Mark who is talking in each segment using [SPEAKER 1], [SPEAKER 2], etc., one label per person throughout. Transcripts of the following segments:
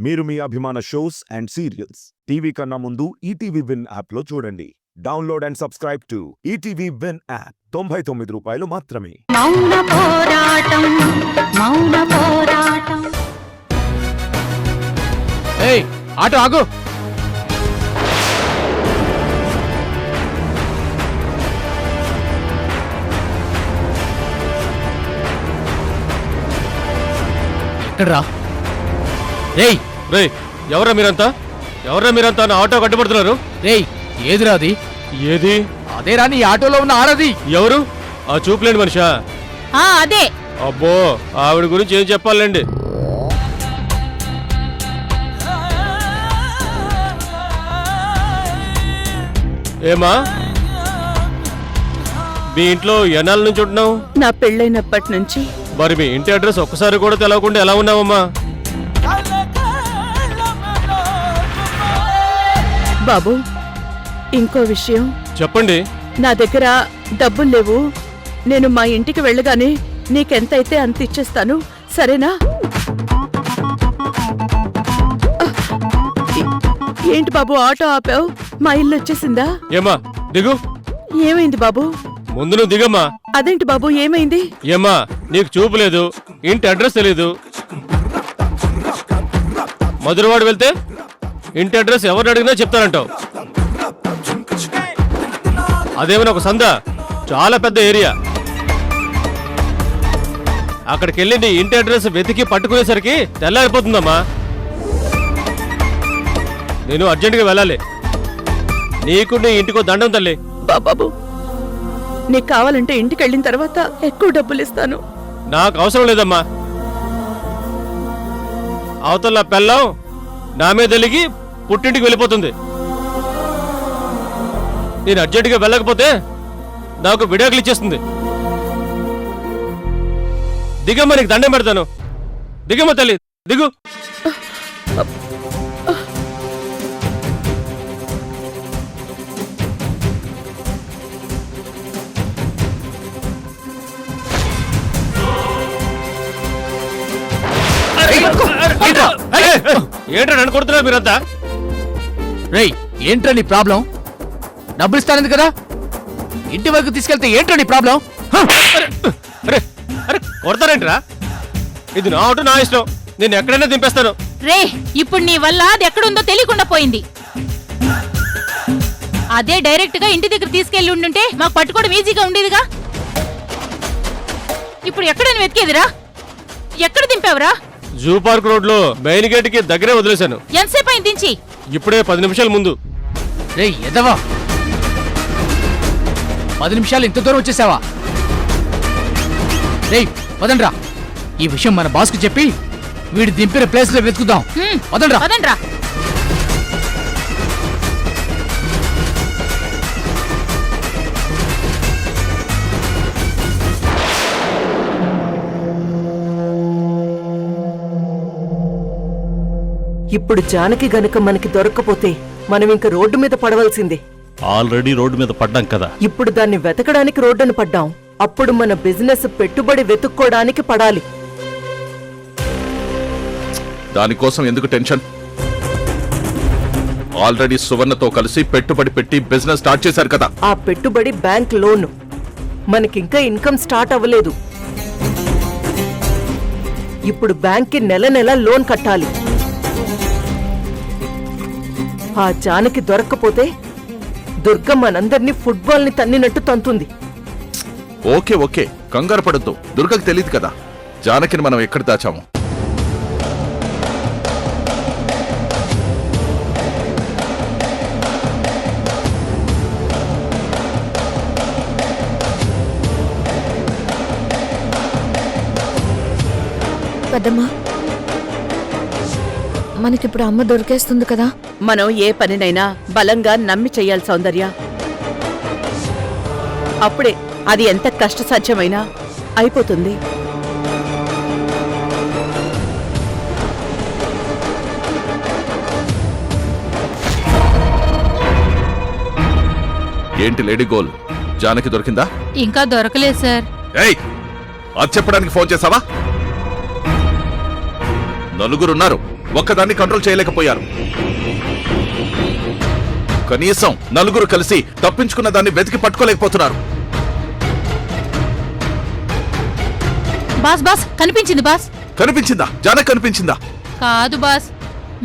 [SPEAKER 1] మీరు మీ అభిమాన shows and serials TV కన్నా ముందు ఈటీవీ విన్ యాప్లో చూడండి. Download and subscribe to ETV win app. 99 రూపాయలు మాత్రమే.
[SPEAKER 2] మౌన పోరాటం మౌన పోరాటం.
[SPEAKER 3] ఏయ్ ఆటో ఆగు. ఎక్కడ్రా? రేయ్
[SPEAKER 4] రేయ్ ఎవరా మీరంతా నా ఆటో కట్టుబడుతున్నారు?
[SPEAKER 3] రేయ్ ఏదిరా అది?
[SPEAKER 4] ఏది?
[SPEAKER 3] అదేరా నీ ఆటోలో ఉన్న ఆడది.
[SPEAKER 4] ఎవరు? ఆ చూపులేని మనిషా?
[SPEAKER 2] అదే.
[SPEAKER 4] అబ్బో ఆవిడ గురించి ఏం చెప్పాలండి. ఏమా మీ ఇంట్లో ఎన్నాళ్ళ నుంచి ఉంటున్నావు?
[SPEAKER 5] నా పెళ్ళైనప్పటి నుంచి.
[SPEAKER 4] మరి మీ ఇంటి అడ్రస్ ఒక్కసారి కూడా తెలవకుండా ఎలా ఉన్నావమ్మా?
[SPEAKER 5] బాబు ఇంకో విషయం
[SPEAKER 4] చెప్పండి.
[SPEAKER 5] నా దగ్గర డబ్బులు లేవు. నేను మా ఇంటికి వెళ్ళగానే నీకెంతైతే అంత ఇచ్చేస్తాను, సరేనా? ఏంటి బాబు ఆటో ఆపావు? మా ఇల్లు వచ్చేసిందా?
[SPEAKER 4] ఏమా దిగు.
[SPEAKER 5] ఏమైంది బాబు?
[SPEAKER 4] ముందు నువ్వు దిగమ్మా.
[SPEAKER 5] అదేంటి బాబు ఏమైంది?
[SPEAKER 4] ఏమ్మా నీకు చూపు లేదు, ఇంటి అడ్రస్ తెలీదు. మధురవాడు వెళ్తే ఇంటి అడ్రస్ ఎవరిని అడిగినా చెప్తారంటావు. అదేమైనా ఒక సంద? చాలా పెద్ద ఏరియా. అక్కడికి వెళ్ళి నీ ఇంటి అడ్రస్ వెతికి పట్టుకునేసరికి తెల్లారిపోతుందమ్మా. నేను అర్జెంటుగా వెళ్ళాలి. నీకు నీ ఇంటికో దండం తల్లి.
[SPEAKER 5] బాబు నీకు కావాలంటే ఇంటికి వెళ్ళిన తర్వాత ఎక్కువ డబ్బులు ఇస్తాను.
[SPEAKER 4] నాకు అవసరం లేదమ్మా. అవతల పెళ్ళం నా మీద వెలిగి పుట్టింటికి వెళ్ళిపోతుంది. నేను అర్జెంటుగా వెళ్ళకపోతే నాకు విడాకులు ఇచ్చేస్తుంది. దిగమ్మ, నీకు దండం పెడతాను. దిగమ్మ తల్లి దిగు. ఏంట్రా నన్ను కొడుతున్నారు మీరంతా?
[SPEAKER 3] రేయ్ ఏంట్రా నీ ప్రాబ్లం? డబ్బులు ఇస్తానంది కదా, ఇంటి వరకు తీసుకెళ్తే ఏంట్రా నీ ప్రాబ్లం?
[SPEAKER 4] అరే అరే కొడతారేంట్రా? ఇది నా ఆటో, నా ఇష్టం. నేను ఎక్కడైనా దింపేస్తాను.
[SPEAKER 2] రే ఇప్పుడు నీ వల్ల అది ఎక్కడుందో తెలియకుండా పోయింది. అదే డైరెక్ట్ గా ఇంటి దగ్గర తీసుకెళ్లి ఉండుంటే మాకు పట్టుకోవడం ఈజీగా ఉండేదిగా. ఇప్పుడు ఎక్కడని వెతికేదిరా? ఎక్కడ దింపావురా?
[SPEAKER 4] జూ పార్క్ రోడ్ లో మెయిన్ గేట్ కి దగ్గరే వదిలేశాను.
[SPEAKER 2] ఎంతసేపు అయింది దించి?
[SPEAKER 4] ఇప్పుడే 10 నిమిషాల ముందు.
[SPEAKER 3] రేయ్ ఎదవా, 10 నిమిషాలు ఇంత దూరం వచ్చేసావా? రేయ్ వదండ్రా, ఈ విషయం మన బాస్ కి చెప్పి వీడి దింపిన ప్లేస్ లో వెతుకుదాం. వదండ్రా
[SPEAKER 2] వదండ్రా.
[SPEAKER 6] ఇప్పుడు జానకి గనుక మనకి దొరక్కపోతే మనం ఇంక రోడ్డు మీద పడవలసిందే.
[SPEAKER 7] ఆల్రెడీ రోడ్డు మీద పడ్డాం కదా.
[SPEAKER 6] ఇప్పుడు దాన్ని వెతకడానికి రోడ్డును పడ్డాం. అప్పుడు మన బిజినెస్ పెట్టుబడి వెతుక్కోడానికి పడాలి.
[SPEAKER 7] దానికోసం ఎందుకు టెన్షన్? ఆల్రెడీ సువర్ణతో కలిసి పెట్టుబడి పెట్టి బిజినెస్ స్టార్ట్ చేశారు కదా.
[SPEAKER 6] ఆ పెట్టుబడి బ్యాంక్ లోన్. మనకింకా ఇన్కమ్ స్టార్ట్ అవ్వలేదు. ఇప్పుడు బ్యాంక్ కి నెల నెల లోన్ కట్టాలి. ఆ జానకి దొరక్కపోతే దుర్గ మనందరినీ ఫుట్బాల్ ని తన్నినట్టు తంతుంది.
[SPEAKER 7] ఓకే ఓకే కంగారు పడద్దు. దుర్గకు తెలియదు కదా జానకిని మనం ఎక్కడ దాచాము.
[SPEAKER 8] పెద్దమ్మా మనకిప్పుడు అమ్మ దొరికేస్తుంది కదా.
[SPEAKER 5] మనం ఏ పనినైనా బలంగా నమ్మి చెయ్యాలి సౌందర్య. అప్పుడే అది ఎంత కష్టసాధ్యమైనా అయిపోతుంది.
[SPEAKER 7] ఏంటి లేడీ గోల్, జానకి దొరికిందా?
[SPEAKER 2] ఇంకా దొరకలేదు సార్.
[SPEAKER 7] ఏయ్ అది చెప్పడానికి ఫోన్ చేసావా? నలుగురున్నారు, ఒక్కదాన్ని కంట్రోల్ చేయలేకపోయారు. కనీసం నలుగురు కలిసి తప్పించుకున్న దాన్ని వెతికి పట్టుకోలేకపోతున్నారు.
[SPEAKER 2] బాస్ బాస్ కనిపించింది బాస్.
[SPEAKER 7] కనిపించిందా? జానకి కనిపించిందా?
[SPEAKER 2] కాదు బాస్,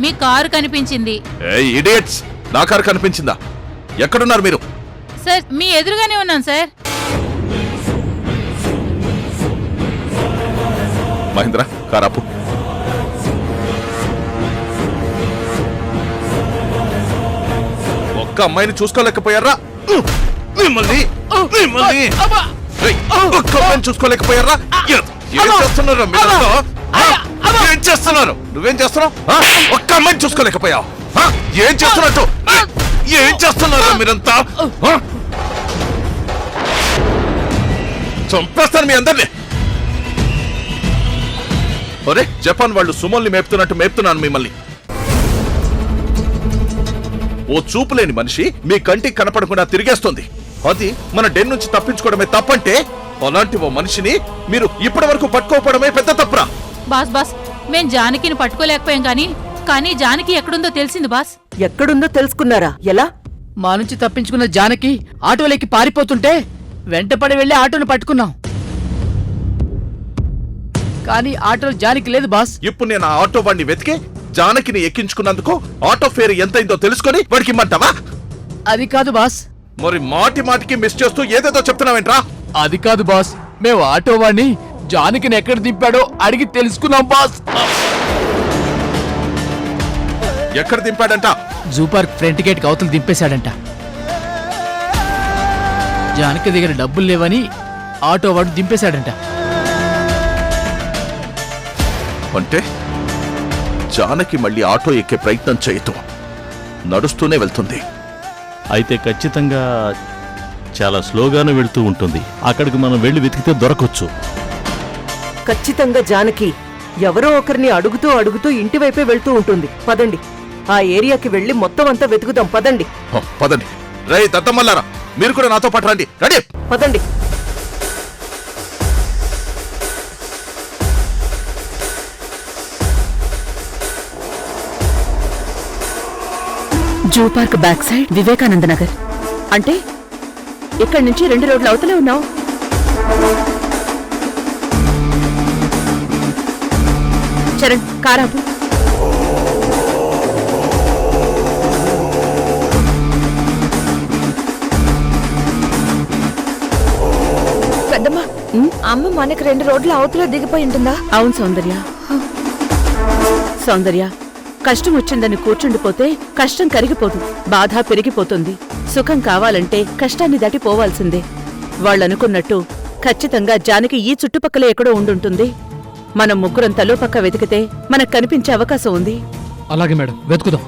[SPEAKER 2] మీ కారు కనిపించింది.
[SPEAKER 7] ఏయ్ ఇడియట్స్, నా కారు కనిపించిందా? ఎక్కడున్నారు మీరు?
[SPEAKER 2] సార్ మీ ఎదురుగానే ఉన్నాను సార్.
[SPEAKER 7] మహేంద్ర, కారాపు. ఒక్క అమ్మాయిని చూసుకోలేకపోయారా? మిమ్మల్ని ఏయ్, ఒక్క అమ్మాయిని చూసుకోలేకపోయారా? ఏం చేస్తున్నారు మీరంతా? ఏం చేస్తున్నారు? నువ్వేం చేస్తున్నావు? ఒక్క అమ్మాయిని చూసుకోలేకపోయావు? ఏం చేస్తున్నట్టు? ఏం చేస్తున్నారు మీరంతా? చంపేస్తాను మీ అందరినీ. ఒరే, జపాన్ వాళ్ళు సుమల్ని మేపుతున్నట్టు మేపుతున్నాను మిమ్మల్ని. ఓ చూపు లేని మనిషి మీ కంటికి కనపడకుండా తిరిగేస్తుంది. అది మన డెన్ నుంచి తప్పించుకోవడమే తప్పంటే, అలాంటి ఓ మనిషిని మీరు ఇప్పటి వరకు పట్టుకోవడమే పెద్ద తప్పురా.
[SPEAKER 2] బాస్ బాస్, మేం జానకిని పట్టుకోలేకపోయాం కానీ జానకి ఎక్కడుందో తెలిసింది బాస్.
[SPEAKER 6] ఎక్కడుందో తెలుసుకున్నారా? ఎలా?
[SPEAKER 3] మా నుంచి తప్పించుకున్న జానకి ఆటోలోకి పారిపోతుంటే వెంటపడి వెళ్లి ఆటోను పట్టుకున్నాం. కానీ ఆటోలో జానకి లేదు బాస్.
[SPEAKER 7] ఇప్పుడు నేను ఆ ఆటో వాడిని వెతికి జానకిని ఎక్కించుకున్నందుకు ఆటో ఫేర్ ఎంతైందో తెలుసుకొని వాడికి ఇమ్మంటావా?
[SPEAKER 3] అది కాదు బాస్.
[SPEAKER 7] మరి మాటి మాటికి మిస్ చేస్తూ ఏదేదో చెప్తున్నావేంట్రా?
[SPEAKER 3] అది కాదు బాస్, మేము ఆటో వాడిని జానకిని ఎక్కడ దింపాడో అడిగి తెలుసుకున్నాం బాస్.
[SPEAKER 7] ఎక్కడ దింపాడంట?
[SPEAKER 3] జూ పార్క్ ఫ్రంట్ గేట్ అవతల దింపేశాడంట. జానకి దగ్గర డబ్బులు లేవని ఆటో వాడు దింపేశాడంట.
[SPEAKER 7] అంటే జానకి మళ్ళీ ఆటో ఎక్కే ప్రయత్నం చేయదు, నడుస్తూనే వెళ్తుంది.
[SPEAKER 9] అయితే ఖచ్చితంగా చాలా స్లోగానే వెళ్తూ ఉంటుంది. అక్కడికి మనం వెళ్ళి వెతికితే దొరకొచ్చు.
[SPEAKER 6] ఖచ్చితంగా జానకి ఎవరో ఒకరిని అడుగుతూ అడుగుతూ ఇంటి వైపే వెళ్తూ ఉంటుంది. పదండి, ఆ ఏరియాకి వెళ్ళి మొత్తం అంతా వెతుకుదాం. పదండి
[SPEAKER 7] పదండి. రై దత్తమల్లారా, మీరు కూడా నాతో పాటు రండి. రండి,
[SPEAKER 6] పదండి.
[SPEAKER 5] Zoo park back side Vivekananda Nagar. అంటే ఇక్కడి నుంచి 2 రోడ్లు అవతలే ఉన్నావు. చరణ్, కారాపు.
[SPEAKER 8] పెద్దమ్మా, అమ్మ మనకి 2 రోడ్ల అవతల దిగిపోయి ఉంటుందా?
[SPEAKER 5] అవును సౌందర్య. సౌందర్య, కష్టం వచ్చిందని కూర్చుండిపోతే కష్టం కరిగిపోదు, బాధ పెరిగిపోతుంది. సుఖం కావాలంటే కష్టాన్ని దాటి పోవాల్సిందే. వాళ్ళనుకున్నట్టు ఖచ్చితంగా జానకి ఈ చుట్టుపక్కల ఎక్కడో ఉండుంటుంది. మనం ముగ్గురం తలోపక్క వెతికితే మనకు కనిపించే అవకాశం ఉంది.
[SPEAKER 3] అలాగే మేడం, వెతుకుదాం.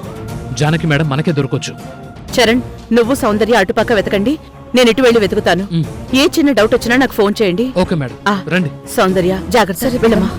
[SPEAKER 3] జానకి మేడం మనకే దొరకొచ్చు.
[SPEAKER 5] చరణ్, నువ్వు సౌందర్య అటుపక్క వెతకండి, నేను ఇటు వెళ్ళి వెతుకుతాను. ఏ చిన్న డౌట్ వచ్చినా నాకు ఫోన్ చేయండి.
[SPEAKER 3] ఓకే మేడం,
[SPEAKER 5] ఆ,
[SPEAKER 3] రండి.
[SPEAKER 5] సౌందర్య జాగ్రత్త, వెళ్ళమ్మా.